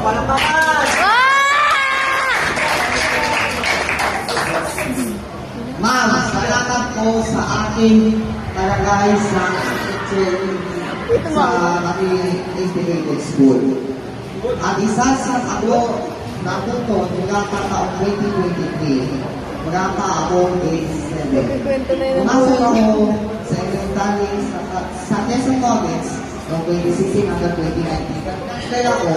Palakpakan! Ma'am, salamat po sa aking talagay sa teacher sa aking integrated school. At isa sa ako natuto mula pa taong 2023, mula pa ako grade 7. Pumasok ako sa elementary sa Quezon Province noong 2016 hanggang 2019. Kaya ako,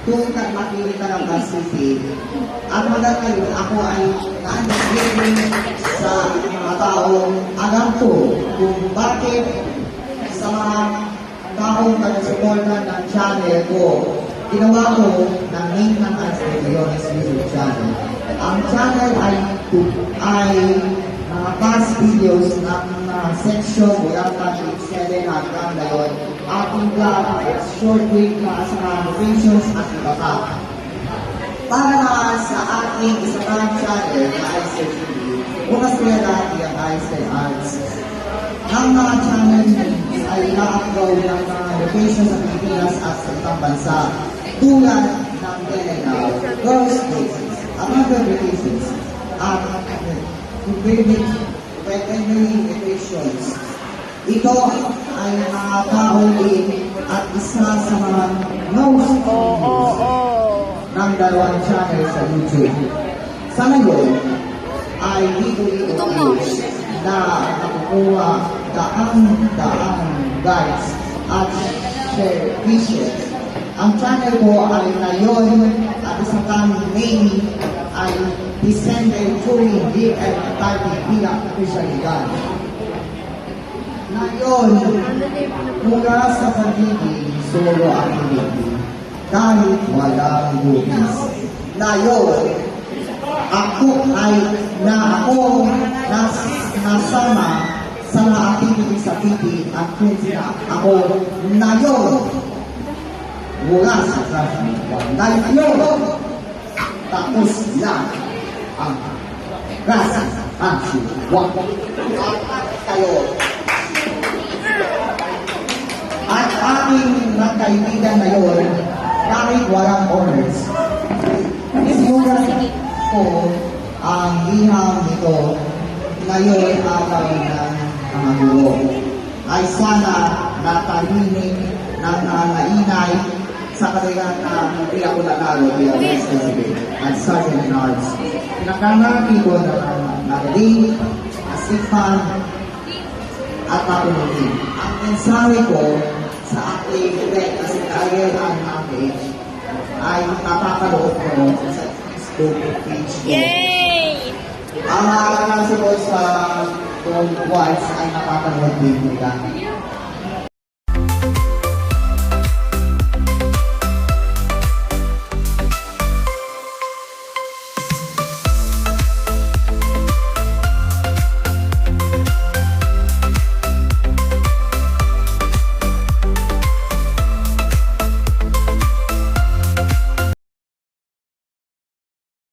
kung makikita ng City, at hanggang ngayon ako ay na-engage sa mga taong alam ko kung bakit sa mga taong taga-suporta ng channel ko, ginawa ko ng name ng Asperiones YouTube channel. Ang channel ay mga past videos ng section mula pa 7 hanggang ngayon. Ating vlog, short clip na sa mga locations at iba pa. Para na sa ating isa pang channel na ISL TV, bukas kaya dati ang ISL Arts. Ang mga channel ay na-upload ng mga locations sa Pilipinas at sa ibang bansa tulad ng Telenaw, Girls Places, at other locations at veterinary locations. Ito ay mga kauli at isa sa mga most ng dalawang channel sa YouTube. Sa ngayon ay video views na nakukuha daang guides at share videos. Ang channel ko ay ngayon at isa kang name ay descended during DL30 bilang officialidad. Ngayon, mula sa pagiging solo activity, kahit walang bugis. Ngayon, ako nasama sa mga activity sa TV at kaya ako ngayon mula sa traffic. Ngayon, tapos lang ang rasa ang siwag. Kayo. At aming magkaibigan ngayon, kahit walang honors, isimulan ko ang liham nito ngayon araw ng mga guro. Ay sana natahimik ng nainay sa kanila na hindi ako nanalo bilang Vice President at Sergeant in Arms. Pinakamaki ko na Nagdi, Asifan, at Papunugin. Ang mensahe ko sa aking event kasi kaya ang package ay napapanood ko sa Facebook page ko. Yay! Ang mga kalansi ko sa Gold Whites ay napapanood din nila.